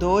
2